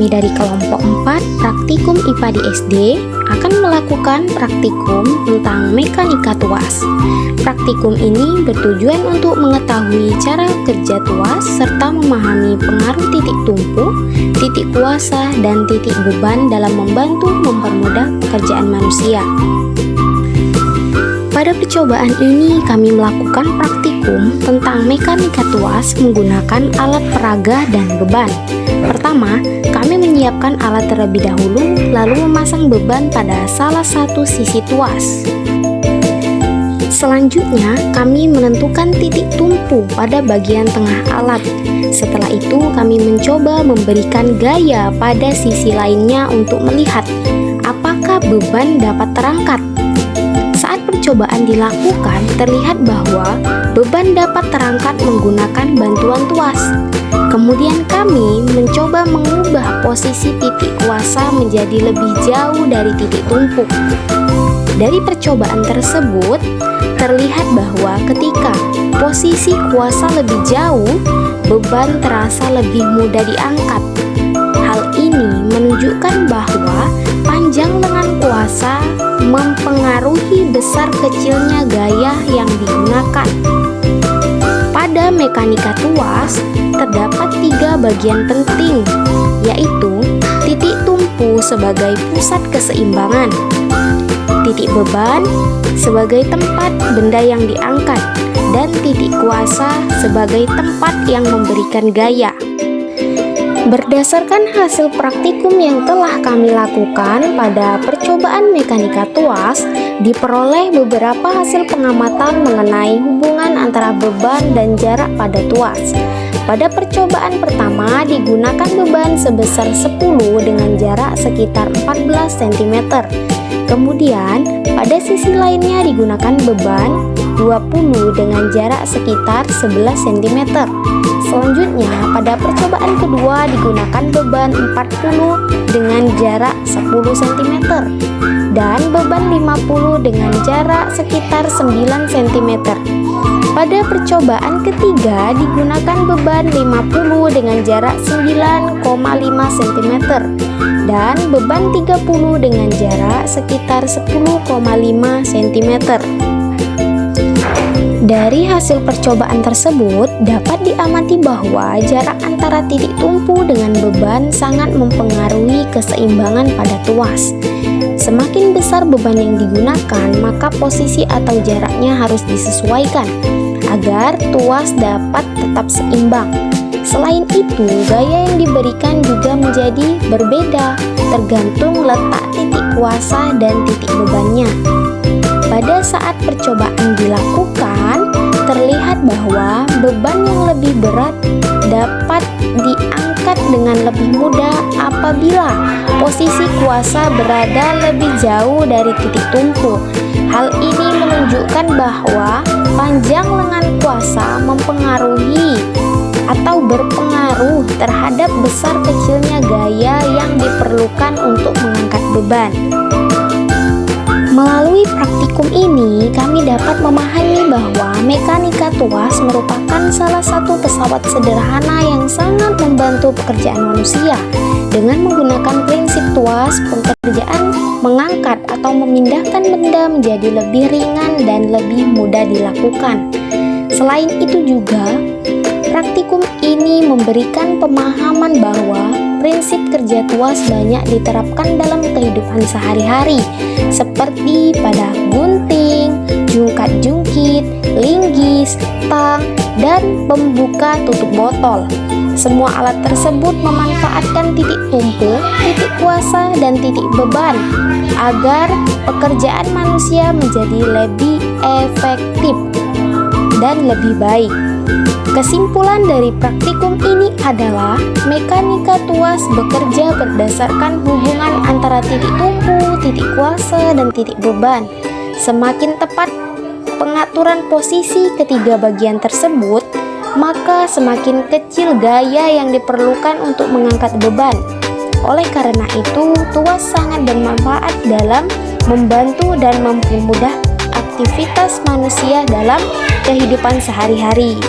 kami dari kelompok 4 praktikum IPA di SD akan melakukan praktikum tentang mekanika tuas. Praktikum ini bertujuan untuk mengetahui cara kerja tuas serta memahami pengaruh titik tumpu, titik kuasa, dan titik beban dalam membantu mempermudah pekerjaan manusia. Pada percobaan ini kami melakukan praktikum tentang mekanika tuas menggunakan alat peraga dan beban. Pertama, kami menyiapkan alat terlebih dahulu, lalu memasang beban pada salah satu sisi tuas. Selanjutnya, kami menentukan titik tumpu pada bagian tengah alat. Setelah itu, kami mencoba memberikan gaya pada sisi lainnya untuk melihat apakah beban dapat terangkat. Saat percobaan dilakukan, terlihat bahwa beban dapat terangkat menggunakan bantuan tuas. Kemudian kami mencoba mengubah posisi titik kuasa menjadi lebih jauh dari titik tumpu. Dari percobaan tersebut, terlihat bahwa ketika posisi kuasa lebih jauh, beban terasa lebih mudah diangkat. Hal ini menunjukkan bahwa panjang lengan kuasa mempengaruhi besar kecilnya gaya yang digunakan. Pada mekanika tuas, terdapat 3 bagian penting, yaitu titik tumpu sebagai pusat keseimbangan, titik beban sebagai tempat benda yang diangkat, dan titik kuasa sebagai tempat yang memberikan gaya. Berdasarkan hasil praktikum yang telah kami lakukan pada percobaan mekanika tuas, diperoleh beberapa hasil pengamatan mengenai hubungan antara beban dan jarak pada tuas. Pada percobaan pertama digunakan beban sebesar 10 dengan jarak sekitar 14 cm. Kemudian pada sisi lainnya digunakan beban 20 dengan jarak sekitar 11 cm. Selanjutnya, pada percobaan kedua digunakan beban 40 dengan jarak 10 cm dan beban 50 dengan jarak sekitar 9 cm. Pada percobaan ketiga digunakan beban 50 dengan jarak 9,5 cm dan beban 30 dengan jarak sekitar 10,5 cm. Dari hasil percobaan tersebut, dapat diamati bahwa jarak antara titik tumpu dengan beban sangat mempengaruhi keseimbangan pada tuas. Semakin besar beban yang digunakan, maka posisi atau jaraknya harus disesuaikan agar tuas dapat tetap seimbang. Selain itu, gaya yang diberikan juga menjadi berbeda tergantung letak titik kuasa dan titik bebannya. Pada saat percobaan dilakukan, terlihat bahwa beban yang lebih berat dapat diangkat dengan lebih mudah apabila posisi kuasa berada lebih jauh dari titik tumpu. Hal ini menunjukkan bahwa panjang lengan kuasa mempengaruhi atau berpengaruh terhadap besar kecilnya gaya yang diperlukan untuk mengangkat beban. Melalui praktikum ini, kami dapat memahami bahwa mekanika tuas merupakan salah satu pesawat sederhana yang sangat membantu pekerjaan manusia. Dengan menggunakan prinsip tuas, pekerjaan mengangkat atau memindahkan benda menjadi lebih ringan dan lebih mudah dilakukan. Selain itu juga, praktikum ini memberikan pemahaman bahwa prinsip kerja tuas banyak diterapkan dalam kehidupan sehari-hari, seperti pada gunting, jungkat-jungkit, linggis, tang, dan pembuka tutup botol. Semua alat tersebut memanfaatkan titik tumpu, titik kuasa, dan titik beban agar pekerjaan manusia menjadi lebih efektif dan lebih baik. Kesimpulan dari praktikum ini adalah mekanika tuas bekerja berdasarkan hubungan antara titik tumpu, titik kuasa, dan titik beban. Semakin tepat pengaturan posisi ketiga bagian tersebut, maka semakin kecil gaya yang diperlukan untuk mengangkat beban. Oleh karena itu, tuas sangat bermanfaat dalam membantu dan mempermudah aktivitas manusia dalam kehidupan sehari-hari.